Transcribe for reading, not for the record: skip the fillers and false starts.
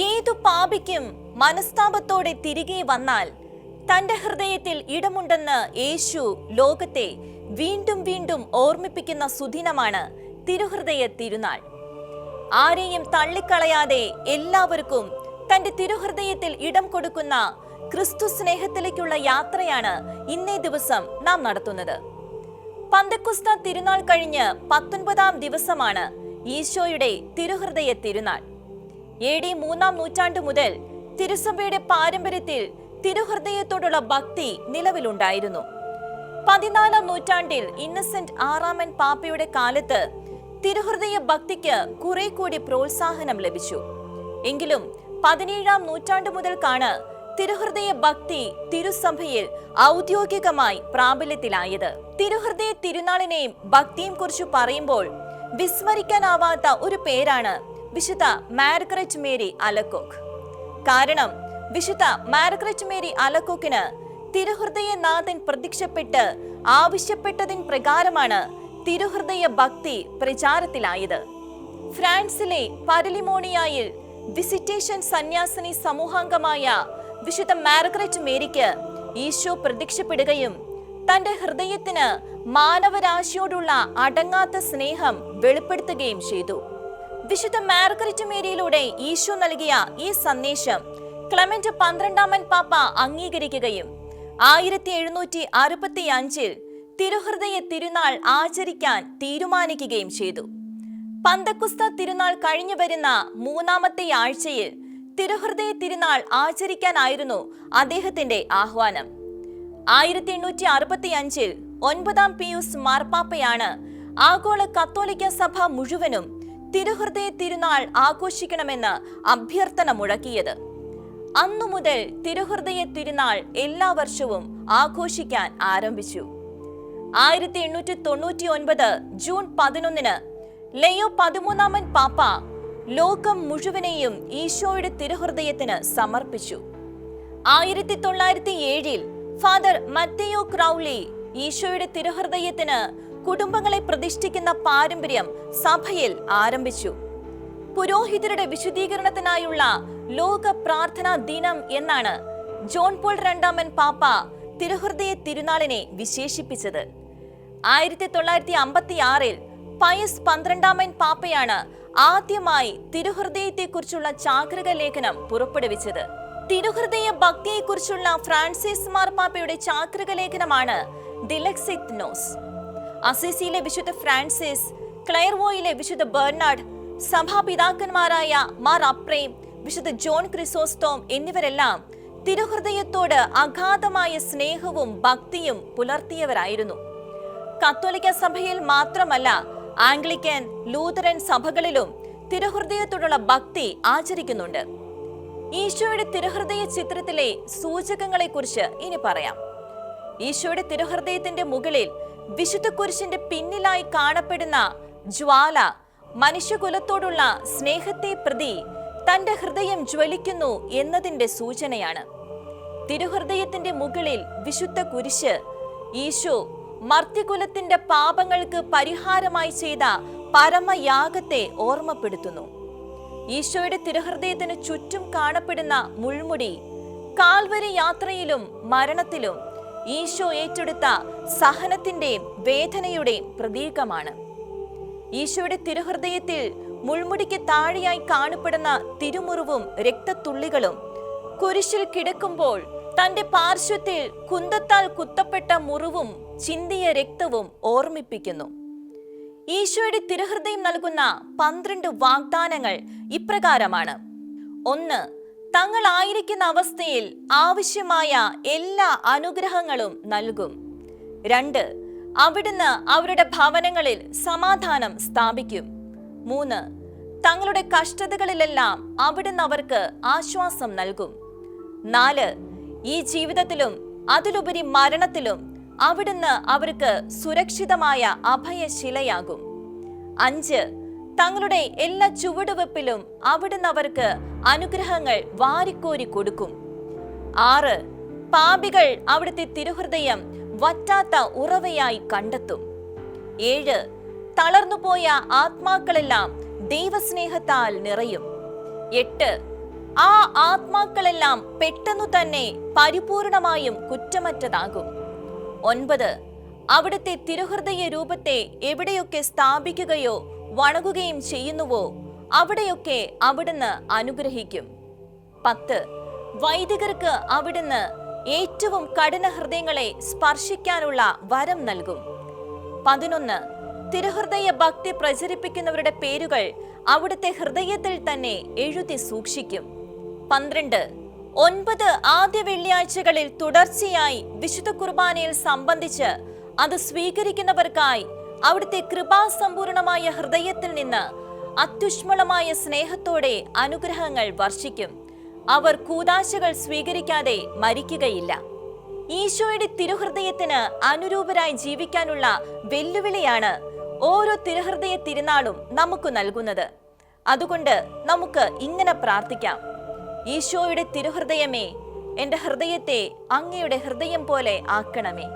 ഏതു പാപിക്കും മനസ്താപത്തോടെ തിരികെ വന്നാൽ തന്റെ ഹൃദയത്തിൽ ഇടമുണ്ടെന്ന് യേശു ലോകത്തെ വീണ്ടും വീണ്ടും ഓർമ്മിപ്പിക്കുന്ന സുദിനമാണ് തിരുഹൃദയ തിരുനാൾ. ആരെയും തള്ളിക്കളയാതെ എല്ലാവർക്കും തന്റെ തിരുഹൃദയത്തിൽ ഇടം കൊടുക്കുന്ന ക്രിസ്തു സ്നേഹത്തിലേക്കുള്ള യാത്രയാണ് ഇന്നേ ദിവസം നാം നടത്തുന്നത്. പന്തക്കുസ്ത തിരുനാൾ കഴിഞ്ഞ് 19-ാം ദിവസമാണ് ഈശോയുടെ തിരുഹൃദയ തിരുനാൾ. AD 3-ാം നൂറ്റാണ്ട് മുതൽ തിരുസഭയുടെ പാരമ്പര്യത്തിൽ തിരുഹൃദയത്തോടുള്ള ഭക്തി നിലവിലുണ്ടായിരുന്നു. 14-ാം നൂറ്റാണ്ടിൽ ഇന്നസെന്റ് 6-ാമൻ പാപ്പയുടെ കാലത്ത് തിരുഹൃദയ ഭക്തിക്ക് കുറെ കൂടി പ്രോത്സാഹനം ലഭിച്ചു. എങ്കിലും 17-ാം നൂറ്റാണ്ട് മുതൽക്കാണ് തിരുഹൃദയ ഭക്തി തിരുസഭയിൽ ഔദ്യോഗികമായി പ്രാബല്യത്തിലായത്. തിരുഹൃദയ തിരുനാളിനെയും ഭക്തിയും കുറിച്ച് പറയുമ്പോൾ വിസ്മരിക്കാനാവാത്ത ഒരു പേരാണ് വിശുദ്ധ മാർഗരറ്റ് മേരി അലക്കോക്ക്. കാരണം വിശുദ്ധ മാർഗരറ്റ് മേരി അലക്കോക്കിന് തിരുഹൃദയനാഥൻ പ്രത്യക്ഷപ്പെട്ട് ആവശ്യപ്പെട്ടതിന് പ്രകാരമാണ് തിരുഹൃദയ ഭക്തി പ്രചാരത്തിലായത്. ഫ്രാൻസിലെ പരലിമോണിയായിൽ വിസിറ്റേഷൻ സന്യാസിനി സമൂഹാംഗമായ വിശുദ്ധ മാർഗരറ്റ് മേരിക്ക് ഈശോ പ്രത്യക്ഷപ്പെടുകയും തന്റെ ഹൃദയത്തിന് മാനവരാശിയോടുള്ള അടങ്ങാത്ത സ്നേഹം വെളിപ്പെടുത്തുകയും ചെയ്തു. വിശുദ്ധ മാർഗരറ്റ് മേരിയിലൂടെ ഈശോ നൽകിയ ഈ സന്ദേശം ക്ലെമന്റ് 12-ാമൻ പാപ്പ അംഗീകരിക്കുകയും 1765-ൽ തിരുഹൃദയ തിരുനാൾ ആചരിക്കാൻ തീരുമാനിക്കുകയും ചെയ്തു. പന്തക്കുസ്ത തിരുനാൾ കഴിഞ്ഞു വരുന്ന 3-ാമത്തെ ആഴ്ചയിൽ തിരുഹൃദയ തിരുനാൾ ആചരിക്കാനായിരുന്നു അദ്ദേഹത്തിന്റെ ആഹ്വാനം. 1865-ൽ 9-ാം പിയൂസ് മാർപ്പാപ്പയാണ് ആഗോള കത്തോലിക്ക സഭ മുഴുവനും തിരുഹൃദയ തിരുനാൾ ആഘോഷിക്കണമെന്ന് അഭ്യർത്ഥന മുഴക്കിയത്. അന്നു മുതൽ തിരുഹൃദയ തിരുനാൾ എല്ലാ വർഷവും ആഘോഷിക്കാൻ ആരംഭിച്ചു. 1899 ജൂൺ 11-ന് ലയോ 13-ാമൻ പാപ്പ ലോകം മുഴുവനെയും ഈശോയുടെ തിരുഹൃദയത്തിന് സമർപ്പിച്ചു. 1907-ൽ ഫാദർ മത്തേയോ ക്രൗലി ഈശോയുടെ തിരുഹൃദയത്തിന് കുടുംബങ്ങളെ പ്രതിഷ്ഠിക്കുന്ന പാരമ്പര്യം സഭയിൽ ആരംഭിച്ചു. പുരോഹിതരുടെ വിശുദ്ധീകരണത്തിനായുള്ള ലോക പ്രാർത്ഥനാ ദിനം എന്നാണ് ജോൺ പോൾ 2-ാമൻ പാപ്പ തിരുഹൃദയ തിരുനാളിനെ വിശേഷിപ്പിച്ചത്. 1956-ൽ പയസ് 12-ാമൻ പാപ്പയാണ് ആദ്യമായി തിരുഹൃദയത്തെക്കുറിച്ചുള്ള ചാക്രിക ലേഖനം പുറപ്പെടുവിച്ചത്. തിരുഹൃദയ ഭക്തിയെക്കുറിച്ചുള്ള ഫ്രാൻസിസ് മാർപ്പാപ്പയുടെ ചാക്രിക ലേഖനമാണ് ദിലക്സിത്നോസ്. അസിസിയിലെ വിശുദ്ധ ഫ്രാൻസിസ്, ക്ലെയർവോയിലെ വിശുദ്ധ ബെർണാഡ്, സഭാപിതാക്കന്മാരായ മാർ അപ്രേം, വിശുദ്ധ ജോൺ ക്രിസോസ്റ്റോം എന്നിവരെല്ലാം തിരുഹൃദയത്തോട് അഗാധമായ സ്നേഹവും ഭക്തിയും പുലർത്തിയവരായിരുന്നു. കത്തോലിക്ക സഭയിൽ മാത്രമല്ല, ആംഗ്ലിക്കൻ, ലൂതറൻ സഭകളിലും തിരുഹൃദയത്തോടുള്ള ഭക്തി ആചരിക്കുന്നുണ്ട്. ഈശോയുടെ തിരുഹൃദയ ചിത്രത്തിലെ സൂചകങ്ങളെ കുറിച്ച് ഇനി പറയാം. ഈശോയുടെ തിരുഹൃദയത്തിന്റെ മുകളിൽ വിശുദ്ധ കുരിശിന്റെ പിന്നിലായി കാണപ്പെടുന്ന ജ്വാല മനുഷ്യകുലത്തോടുള്ള സ്നേഹത്തെ പ്രതി തന്റെ ഹൃദയം ജ്വലിക്കുന്നു എന്നതിന്റെ സൂചനയാണ്. തിരുഹൃദയത്തിന്റെ മുകളിൽ വിശുദ്ധ കുരിശ് ഈശോ മർത്യകുലത്തിന്റെ പാപങ്ങൾക്ക് പരിഹാരമായി ചെയ്ത പരമയാഗത്തെ ഓർമ്മപ്പെടുത്തുന്നു. ഈശോയുടെ തിരുഹൃദയത്തിന് ചുറ്റും കാണപ്പെടുന്ന മുൾമുടി കാൽവരി യാത്രയിലും മരണത്തിലും ഈശോ ഏറ്റെടുത്ത സഹനത്തിന്റെയും വേദനയുടെയും പ്രതീകമാണ്. ഈശോയുടെ തിരുഹൃദയത്തിൽ മുൾമുടിക്ക് താഴെയായി കാണപ്പെടുന്ന തിരുമുറിവും രക്തത്തുള്ളികളും കുരിശിൽ കിടക്കുമ്പോൾ തന്റെ പാർശ്വത്തിൽ കുന്തത്താൽ കുത്തപ്പെട്ട മുറിവും ചിന്തിയ രക്തവും ഓർമ്മിപ്പിക്കുന്നു. ഈശോയുടെ തിരുഹൃദയം നൽകുന്ന 12 വാഗ്ദാനങ്ങൾ ഇപ്രകാരമാണ്. 1. തങ്ങളായിരിക്കുന്ന അവസ്ഥയിൽ ആവശ്യമായ എല്ലാ അനുഗ്രഹങ്ങളും നൽകും. 2. അവിടുന്ന് അവരുടെ ഭവനങ്ങളിൽ സമാധാനം സ്ഥാപിക്കും. 3. തങ്ങളുടെ കഷ്ടതകളിലെല്ലാം അവിടുന്ന് അവർക്ക് ആശ്വാസം നൽകും. 4. ഈ ജീവിതത്തിലും അതിലുപരി മരണത്തിലും അവിടുന്ന് അവർക്ക് സുരക്ഷിതമായ അഭയശിലയാകും. 5. തങ്ങളുടെ എല്ലാ ചുവടുവെപ്പിലും അവിടുന്ന് അവർക്ക് അനുഗ്രഹങ്ങൾ വാരിക്കോരി കൊടുക്കും. 6. പാപികൾ അവിടുത്തെ തിരുഹൃദയം വറ്റാത്ത ഉറവയായി കണ്ടെത്തും. 7. തളർന്നുപോയ ആത്മാക്കളെല്ലാം ദൈവസ്നേഹത്താൽ നിറയും. 8. ആ ആത്മാക്കളെല്ലാം പെട്ടെന്നു തന്നെ പരിപൂർണമായും കുറ്റമറ്റതാകും. 9. അവിടുത്തെ തിരുഹൃദയ രൂപത്തെ എവിടെയൊക്കെ സ്ഥാപിക്കുകയോ വണങ്ങുകയും ചെയ്യുന്നുവോ അവിടെയൊക്കെ അവിടുന്ന് അനുഗ്രഹിക്കും. 10. വൈദികർക്ക് അവിടുന്ന് ഏറ്റവും കഠിന ഹൃദയങ്ങളെ സ്പർശിക്കാനുള്ള വരം നൽകും. 11. തിരുഹൃദയ ഭക്തി പ്രചരിപ്പിക്കുന്നവരുടെ പേരുകൾ അവിടുത്തെ ഹൃദയത്തിൽ തന്നെ എഴുതി സൂക്ഷിക്കും. 12. 9 ആദ്യ വെള്ളിയാഴ്ചകളിൽ തുടർച്ചയായി വിശുദ്ധ കുർബാനയിൽ സംബന്ധിച്ച് അത് സ്വീകരിക്കുന്നവർക്കായി അവിടുത്തെ കൃപാസമ്പൂർണമായ ഹൃദയത്തിൽ നിന്ന് അത്യുഷ്മളമായ സ്നേഹത്തോടെ അനുഗ്രഹങ്ങൾ വർഷിക്കും. അവർ കൂദാശകൾ സ്വീകരിക്കാതെ മരിക്കുകയില്ല. ഈശോയുടെ തിരുഹൃദയത്തിന് അനുരൂപരായി ജീവിക്കാനുള്ള വെല്ലുവിളിയാണ് ഓരോ തിരുഹൃദയ തിരുനാളും നമുക്ക് നൽകുന്നത്. അതുകൊണ്ട് നമുക്ക് ഇങ്ങനെ പ്രാർത്ഥിക്കാം: ഈശോയുടെ തിരുഹൃദയമേ, എൻ്റെ ഹൃദയത്തെ അങ്ങയുടെ ഹൃദയം പോലെ ആക്കണമേ.